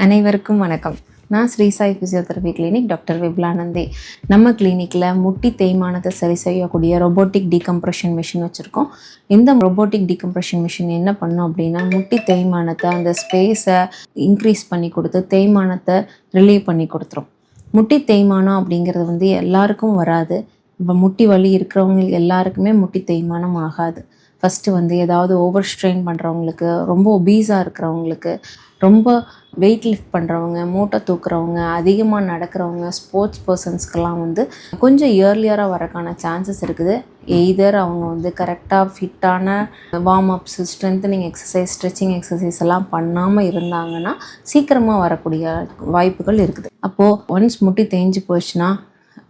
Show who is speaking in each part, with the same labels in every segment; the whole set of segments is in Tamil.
Speaker 1: அனைவருக்கும் வணக்கம். நான் Sri Sai physiotherapy clinic doctor Viplanandhi. நம்ம கிளினிக்கில் முட்டி தேய்மானத்தை சரி செய்யக்கூடிய ரொபோட்டிக் டீகம்ப்ரெஷன் மிஷின் வச்சுருக்கோம். இந்த ரொபோட்டிக் டீகம்ப்ரெஷன் மிஷின் என்ன பண்ணும் அப்படின்னா, முட்டி தேய்மானத்தை அந்த ஸ்பேஸை இன்க்ரீஸ் பண்ணி கொடுத்து தேய்மானத்தை ரிலீவ் பண்ணி கொடுத்துரும். முட்டி தேய்மானம் அப்படிங்கிறது எல்லாருக்கும் வராது. இப்போ முட்டி வலி இருக்கிறவங்க எல்லாருக்குமே முட்டி தேய்மானம் ஆகாது. ஃபஸ்ட்டு ஏதாவது ஓவர் ஸ்ட்ரெயின் பண்ணுறவங்களுக்கு, ரொம்ப ஒபீஸாக இருக்கிறவங்களுக்கு, ரொம்ப வெயிட் லிஃப்ட் பண்ணுறவங்க, மூட்டை தூக்குறவங்க, அதிகமாக நடக்கிறவங்க, ஸ்போர்ட்ஸ் பர்சன்ஸ்க்கெல்லாம் கொஞ்சம் இயர்லியராக வரக்கான சான்சஸ் இருக்குது. எய்தர் அவங்க கரெக்டாக ஃபிட்டான warm ups, strengthening exercise, stretching exercise எல்லாம் பண்ணாமல் இருந்தாங்கன்னா சீக்கிரமாக வரக்கூடிய வாய்ப்புகள் இருக்குது. அப்போது ஒன்ஸ் முட்டி தேஞ்சு போச்சுன்னா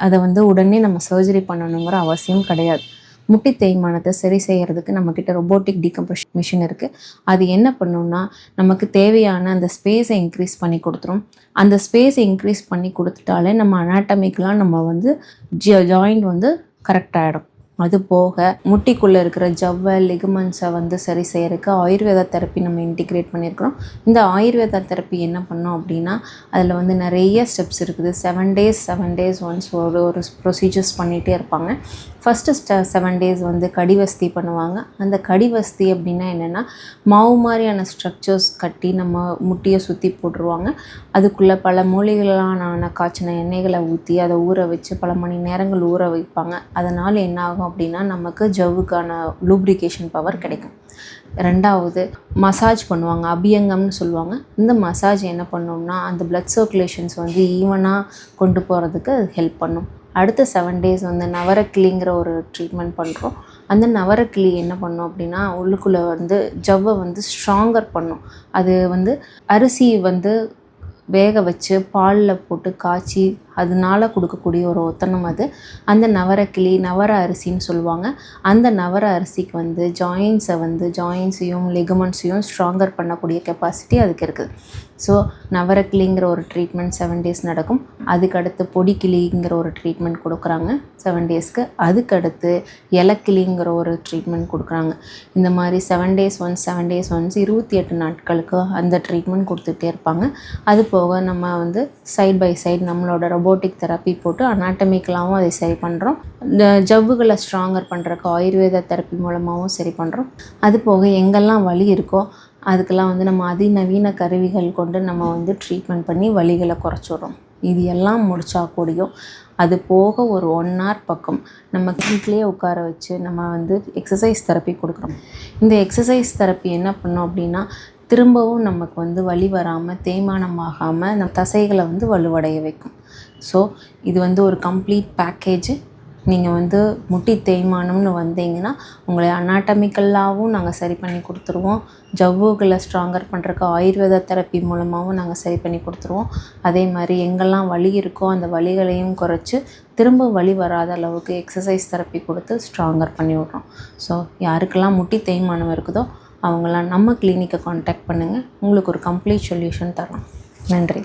Speaker 1: அதை உடனே நம்ம சர்ஜரி பண்ணணுங்கிற அவசியம் கிடையாது. முட்டி தேய்மானத்தை சரி செய்கிறதுக்கு நம்மக்கிட்ட ரொபோட்டிக் டீகம்ப்ரெஷன் மிஷின் இருக்குது. அது என்ன பண்ணுன்னா, நமக்கு தேவையான அந்த ஸ்பேஸை இன்க்ரீஸ் பண்ணி கொடுத்துரும். அந்த ஸ்பேஸை இன்க்ரீஸ் பண்ணி கொடுத்துட்டாலே நம்ம அனாட்டமிக்கெலாம் நம்ம ஜாயிண்ட் கரெக்டாகிடும். அது போக முட்டிக்குள்ளே இருக்கிற ஜவ்வை, லிகமெண்ட்ஸை சரி செய்யறதுக்கு ஆயுர்வேதா தெரப்பி நம்ம இன்டிகிரேட் பண்ணியிருக்கிறோம். இந்த ஆயுர்வேதா தெரப்பி என்ன பண்ணோம் அப்படின்னா, அதில் நிறைய ஸ்டெப்ஸ் இருக்குது. 7 days ஒன்ஸ் ஒரு ப்ரொசீஜர்ஸ் பண்ணிகிட்டே இருப்பாங்க. ஃபஸ்ட்டு 7 days கடிவஸ்தி பண்ணுவாங்க. அந்த கடிவஸ்தி அப்படின்னா என்னென்னா, மாவு மாதிரியான ஸ்ட்ரக்சர்ஸ் கட்டி நம்ம முட்டியை சுற்றி போட்டுருவாங்க. அதுக்குள்ளே பல மூலிகளான காய்ச்சின எண்ணெய்களை ஊற்றி அதை ஊற வச்சு பல மணி நேரங்கள் ஊற வைப்பாங்க. அதனால் என்ன ஆகும் அப்படின்னா, நமக்கு ஜவ்வுக்கான லூப்ரிகேஷன் பவர் கிடைக்கும். ரெண்டாவது மசாஜ் பண்ணுவாங்க, அபியங்கம்னு சொல்லுவாங்க. இந்த மசாஜ் என்ன பண்ணோம்னா, அந்த பிளட் சர்க்குலேஷன்ஸ் ஈவனாக கொண்டு போகிறதுக்கு அது ஹெல்ப் பண்ணும். அடுத்த 7 days நவரக்கிளிங்கிற ஒரு ட்ரீட்மெண்ட் பண்ணுறோம். அந்த நவரக்கிளி என்ன பண்ணும் அப்படின்னா, உள்ளுக்குள்ளே ஜவ்வை ஸ்ட்ராங்கர் பண்ணும். அது அரிசி வேக வச்சு பாலில் போட்டு காய்ச்சி அதனால கொடுக்கக்கூடிய ஒரு ஒத்தனம் அது. அந்த நவரக்கிளி, நவர அரிசின்னு சொல்லுவாங்க. அந்த நவர அரிசிக்கு ஜாயின்ஸையும் லிகமெண்ட்ஸையும் ஸ்ட்ராங்கர் பண்ணக்கூடிய கெப்பாசிட்டி அதுக்கு இருக்குது. ஸோ நவரக்கிளிங்கிற ஒரு ட்ரீட்மெண்ட் 7 days நடக்கும். அதுக்கடுத்து பொடிக்கிளிங்கிற ஒரு ட்ரீட்மெண்ட் கொடுக்குறாங்க 7 daysக்கு. அதுக்கடுத்து இலக்கிளிங்கிற ஒரு ட்ரீட்மெண்ட் கொடுக்குறாங்க. இந்த மாதிரி 7 days ஒன்ஸ் 28 நாட்களுக்கு அந்த ட்ரீட்மெண்ட் கொடுத்துட்டே இருப்பாங்க. அது போக நம்ம சைட் பை சைடு நம்மளோட ரொபோட்டிக் தெரப்பி போட்டு அனாட்டமிக்கலாகவும் அதை சரி பண்ணுறோம். இந்த ஜவ்வுகளை ஸ்ட்ராங்கர் பண்ணுறக்கு ஆயுர்வேத தெரப்பி மூலமாகவும் சரி பண்ணுறோம். அது போக எங்கெல்லாம் வலி இருக்கோ அதுக்கெல்லாம் நம்ம அதிநவீன கருவிகள் கொண்டு நம்ம ட்ரீட்மெண்ட் பண்ணி வலிகளை குறைச்சிடுறோம். இது எல்லாம் முடிச்சா கூடியும் அது போக ஒரு 1 hour பக்கம் நம்ம கிளினிக்லேயே உட்கார வச்சு நம்ம எக்ஸசைஸ் தெரப்பி கொடுக்குறோம். இந்த எக்ஸசைஸ் தெரப்பி என்ன பண்ணோம் அப்படின்னா, திரும்பவும் நமக்கு வலி வராமல், தேய்மானம் ஆகாமல் நம்ம தசைகளை வலுவடைய வைக்கும். ஸோ இது ஒரு கம்ப்ளீட் பேக்கேஜ். நீங்கள் முட்டி தேய்மானம்னு வந்தீங்கன்னா உங்களை அனாட்டமிக்கலாகவும் நாங்கள் சரி பண்ணி கொடுத்துருவோம். ஜவ்வுகளை ஸ்ட்ராங்கர் பண்ணுறக்கு ஆயுர்வேத தெரப்பி மூலமாகவும் நாங்கள் சரி பண்ணி கொடுத்துருவோம். அதே மாதிரி எங்கெல்லாம் வலி இருக்கோ அந்த வலிகளையும் குறைச்சி திரும்ப வலி வராத அளவுக்கு எக்ஸசைஸ் தெரப்பி கொடுத்து ஸ்ட்ராங்கர் பண்ணி விட்றோம். ஸோ யாருக்கெல்லாம் முட்டி தேய்மானம் இருக்குதோ அவங்களாம் நம்ம கிளினிக்கை கான்டாக்ட் பண்ணுங்கள். உங்களுக்கு ஒரு கம்ப்ளீட் சொல்யூஷன் தரோம். நன்றி.